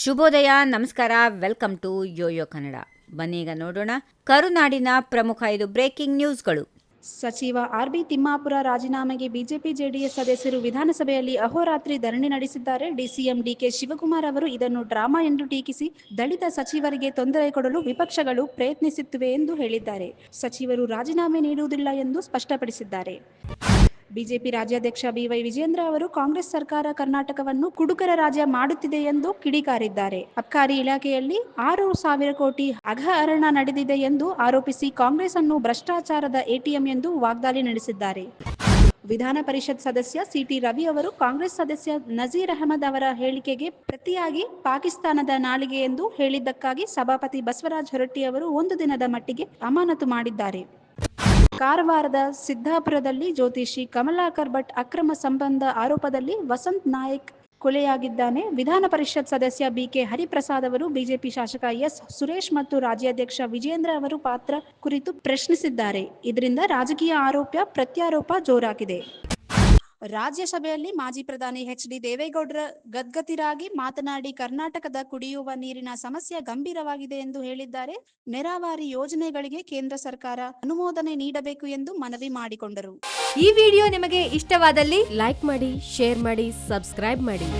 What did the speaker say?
ಶುಭೋದಯ, ನಮಸ್ಕಾರ, welcome to Yoyo Kannada. ಬನ್ನೀಗ ನೋಡೋಣ ಕರುನಾಡಿನ ಪ್ರಮುಖ 5 ಬ್ರೇಕಿಂಗ್ ನ್ಯೂಸ್ಗಳು. ಸಚಿವ ಆರ್.ಬಿ. ತಿಮ್ಮಾಪುರ ರಾಜೀನಾಮೆಗೆ ಬಿಜೆಪಿ ಜೆಡಿಎಸ್ ಸದಸ್ಯರು ವಿಧಾನಸಭೆಯಲ್ಲಿ ಅಹೋರಾತ್ರಿ ಧರಣಿ ನಡೆಸಿದ್ದಾರೆ. ಡಿಸಿಎಂ ಡಿಕೆ ಶಿವಕುಮಾರ್ ಅವರು ಇದನ್ನು ಡ್ರಾಮಾ ಎಂದು ಟೀಕಿಸಿ ದಲಿತ ಸಚಿವರಿಗೆ ತೊಂದರೆ ಕೊಡಲು ವಿಪಕ್ಷಗಳು ಪ್ರಯತ್ನಿಸುತ್ತಿವೆ ಎಂದು ಹೇಳಿದ್ದಾರೆ. ಸಚಿವರು ರಾಜೀನಾಮೆ ನೀಡುವುದಿಲ್ಲ ಎಂದು ಸ್ಪಷ್ಟಪಡಿಸಿದ್ದಾರೆ. ಬಿಜೆಪಿ ರಾಜ್ಯಾಧ್ಯಕ್ಷ ಬಿವೈ ವಿಜಯೇಂದ್ರ ಅವರು ಕಾಂಗ್ರೆಸ್ ಸರ್ಕಾರ ಕರ್ನಾಟಕವನ್ನು ಕುಡುಕರ ರಾಜ್ಯ ಮಾಡುತ್ತಿದೆ ಎಂದು ಕಿಡಿಕಾರಿದ್ದಾರೆ. ಅಬಕಾರಿ ಇಲಾಖೆಯಲ್ಲಿ 6,000 ಕೋಟಿ ಹಗರಣ ನಡೆದಿದೆ ಎಂದು ಆರೋಪಿಸಿ ಕಾಂಗ್ರೆಸ್ ಅನ್ನು ಭ್ರಷ್ಟಾಚಾರದ ಎಟಿಎಂ ಎಂದು ವಾಗ್ದಾಳಿ ನಡೆಸಿದ್ದಾರೆ. ವಿಧಾನ ಪರಿಷತ್ ಸದಸ್ಯ ಸಿಟಿ ರವಿ ಅವರು ಕಾಂಗ್ರೆಸ್ ಸದಸ್ಯ ನಜೀರ್ ಅಹಮದ್ ಅವರ ಹೇಳಿಕೆಗೆ ಪ್ರತಿಯಾಗಿ ಪಾಕಿಸ್ತಾನದ ನಾಲಿಗೆ ಎಂದು ಹೇಳಿದ್ದಕ್ಕಾಗಿ ಸಭಾಪತಿ ಬಸವರಾಜ ಹೊರಟ್ಟಿ ಅವರು 1 ದಿನದ ಮಟ್ಟಿಗೆ ಅಮಾನತು ಮಾಡಿದ್ದಾರೆ. ಕಾರವಾರದ ಸಿದ್ದಾಪುರದಲ್ಲಿ ಜ್ಯೋತಿಷಿ ಕಮಲಾಕರ್ ಭಟ್ ಅಕ್ರಮ ಸಂಬಂಧ ಆರೋಪದಲ್ಲಿ ವಸಂತ್ ನಾಯಕ್ ಕೊಲೆಯಾಗಿದ್ದಾನೆ. ವಿಧಾನ ಪರಿಷತ್ ಸದಸ್ಯ ಬಿಕೆ ಹರಿಪ್ರಸಾದ್ ಅವರು ಬಿಜೆಪಿ ಶಾಸಕ ಎಸ್ ಸುರೇಶ್ ಮತ್ತು ರಾಜ್ಯಾಧ್ಯಕ್ಷ ವಿಜೇಂದ್ರ ಅವರು ಪಾತ್ರ ಕುರಿತು ಪ್ರಶ್ನಿಸಿದ್ದಾರೆ. ಇದರಿಂದ ರಾಜಕೀಯ ಆರೋಪ ಪ್ರತ್ಯಾರೋಪ ಜೋರಾಗಿದೆ. ರಾಜ್ಯಸಭೆಯಲ್ಲಿ ಮಾಜಿ ಪ್ರಧಾನಿ ಎಚ್ ಡಿ ದೇವೇಗೌಡರ ಗದ್ಗತಿರಾಗಿ ಮಾತನಾಡಿ ಕರ್ನಾಟಕದ ಕುಡಿಯುವ ನೀರಿನ ಸಮಸ್ಯೆ ಗಂಭೀರವಾಗಿದೆ ಎಂದು ಹೇಳಿದ್ದಾರೆ. ನೀರಾವರಿ ಯೋಜನೆಗಳಿಗೆ ಕೇಂದ್ರ ಸರ್ಕಾರ ಅನುಮೋದನೆ ನೀಡಬೇಕು ಎಂದು ಮನವಿ ಮಾಡಿಕೊಂಡರು. ಈ ವಿಡಿಯೋ ನಿಮಗೆ ಇಷ್ಟವಾದಲ್ಲಿ ಲೈಕ್ ಮಾಡಿ, ಶೇರ್ ಮಾಡಿ, ಸಬ್ಸ್ಕ್ರೈಬ್ ಮಾಡಿ.